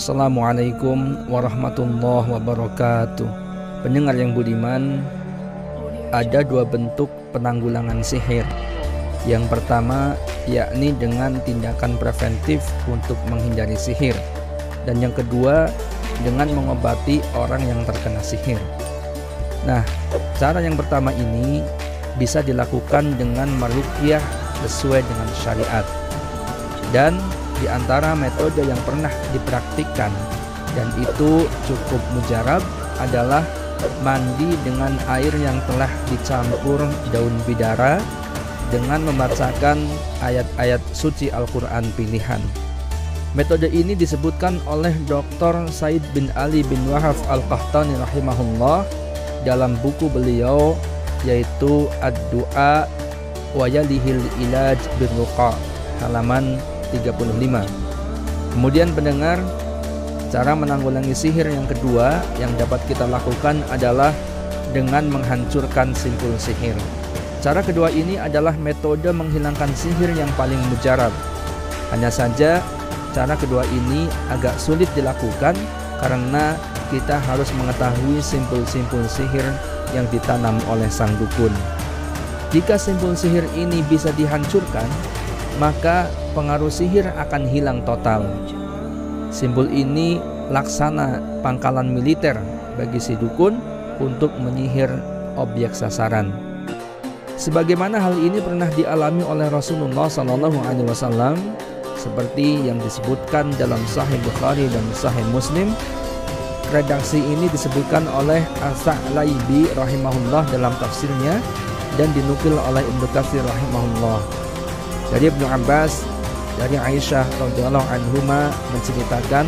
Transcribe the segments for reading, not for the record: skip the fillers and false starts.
Assalamualaikum warahmatullahi wabarakatuh. Pendengar yang budiman, ada dua bentuk penanggulangan sihir. Yang pertama yakni dengan tindakan preventif untuk menghindari sihir, dan yang kedua dengan mengobati orang yang terkena sihir. Nah, cara yang pertama ini bisa dilakukan dengan meruqyah sesuai dengan syariat. Dan di antara metode yang pernah dipraktikkan dan itu cukup mujarab adalah mandi dengan air yang telah dicampur daun bidara dengan membacakan ayat-ayat suci Al-Quran pilihan. Metode ini disebutkan oleh Dr. Said bin Ali bin Wahab Al-Qahtani rahimahullah dalam buku beliau yaitu Ad-Du'a wa Yalihil Ilaj bin Ruqa halaman 35. Kemudian pendengar, cara menanggulangi sihir yang kedua yang dapat kita lakukan adalah dengan menghancurkan simpul sihir. Cara kedua ini adalah metode menghilangkan sihir yang paling mujarab. Hanya saja cara kedua ini agak sulit dilakukan karena kita harus mengetahui simpul-simpul sihir yang ditanam oleh sang dukun. Jika simpul sihir ini bisa dihancurkan, maka pengaruh sihir akan hilang total. Simpul ini laksana pangkalan militer bagi si dukun untuk menyihir objek sasaran. Sebagaimana hal ini pernah dialami oleh Rasulullah SAW, seperti yang disebutkan dalam Sahih Bukhari dan Sahih Muslim. Redaksi ini disebutkan oleh As-Sa'laibi rahimahullah dalam tafsirnya dan dinukil oleh Ibnu Katsir rahimahullah. Dari Ibnu Abbas, dari Aisyah radhiyallahu anhuma menceritakan,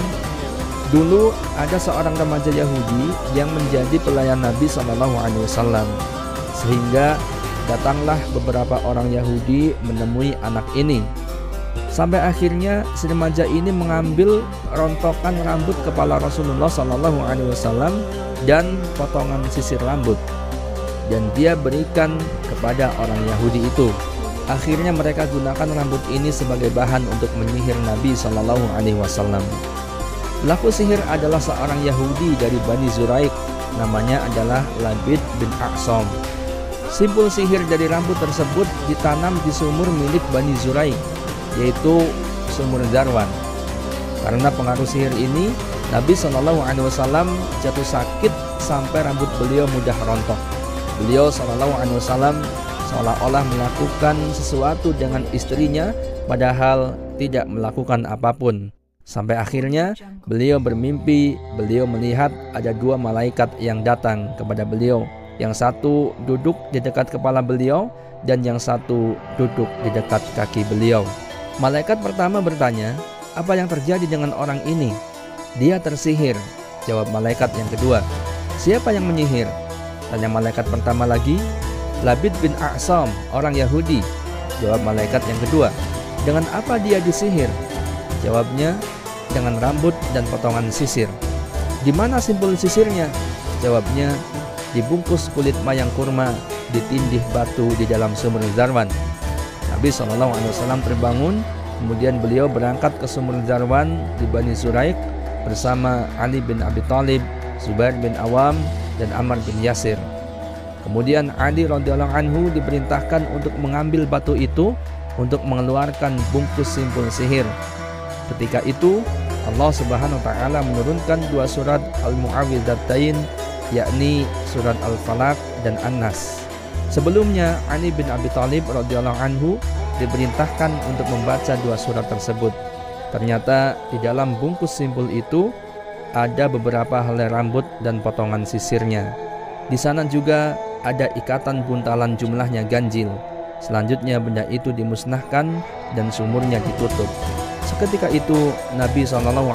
dulu ada seorang remaja Yahudi yang menjadi pelayan Nabi SAW. Sehingga datanglah beberapa orang Yahudi menemui anak ini. Sampai akhirnya si remaja ini mengambil rontokan rambut kepala Rasulullah SAW dan potongan sisir rambut, dan dia berikan kepada orang Yahudi itu. Akhirnya mereka gunakan rambut ini sebagai bahan untuk menyihir Nabi SAW. Pelaku sihir adalah seorang Yahudi dari Bani Zuraik, namanya adalah Labid bin Aqsam. Simpul sihir dari rambut tersebut ditanam di sumur milik Bani Zuraik, yaitu sumur Zarwan. Karena pengaruh sihir ini, Nabi SAW jatuh sakit sampai rambut beliau mudah rontok. Beliau SAW seolah-olah melakukan sesuatu dengan istrinya padahal tidak melakukan apapun. Sampai akhirnya beliau bermimpi, beliau melihat ada dua malaikat yang datang kepada beliau. Yang satu duduk di dekat kepala beliau dan yang satu duduk di dekat kaki beliau. Malaikat pertama bertanya, "Apa yang terjadi dengan orang ini?" "Dia tersihir," jawab malaikat yang kedua. "Siapa yang menyihir?" tanya malaikat pertama lagi. "Labid bin Aqsam, orang Yahudi," jawab malaikat yang kedua. "Dengan apa dia disihir?" Jawabnya, "Dengan rambut dan potongan sisir." "Di mana simpul sisirnya?" Jawabnya, "Dibungkus kulit mayang kurma, ditindih batu di dalam sumur Zarwan." Nabi SAW terbangun, kemudian beliau berangkat ke sumur Zarwan di Bani Zuraik bersama Ali bin Abi Thalib, Zubair bin Awam, dan Ammar bin Yasir. Kemudian Ali radhiyallahu anhu diperintahkan untuk mengambil batu itu untuk mengeluarkan bungkus simpul sihir. Ketika itu Allah Subhanahu wa taala menurunkan dua surat Al-Mu'awwidzatain, yakni surat Al-Falaq dan An-Nas. Sebelumnya Ali bin Abi Thalib radhiyallahu anhu diperintahkan untuk membaca dua surat tersebut. Ternyata di dalam bungkus simpul itu ada beberapa helai rambut dan potongan sisirnya. Di sana juga ada ikatan buntalan jumlahnya ganjil. Selanjutnya benda itu dimusnahkan dan sumurnya ditutup. Seketika itu Nabi SAW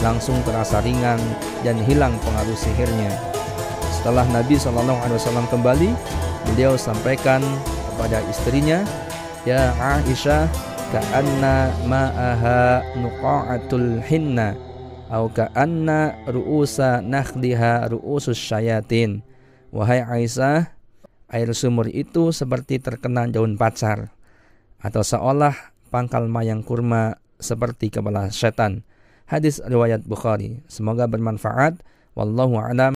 langsung terasa ringan dan hilang pengaruh sihirnya. Setelah Nabi SAW kembali, beliau sampaikan kepada istrinya, "Ya Aisyah, ka'anna ma'aha nuqa'atul hinna au ka'anna ru'usa nakhliha ru'usus syayatin." Wahai Aisyah, air sumur itu seperti terkena daun pacar, atau seolah pangkal mayang kurma seperti kepala setan. Hadis riwayat Bukhari. Semoga bermanfaat. Wallahu a'lam.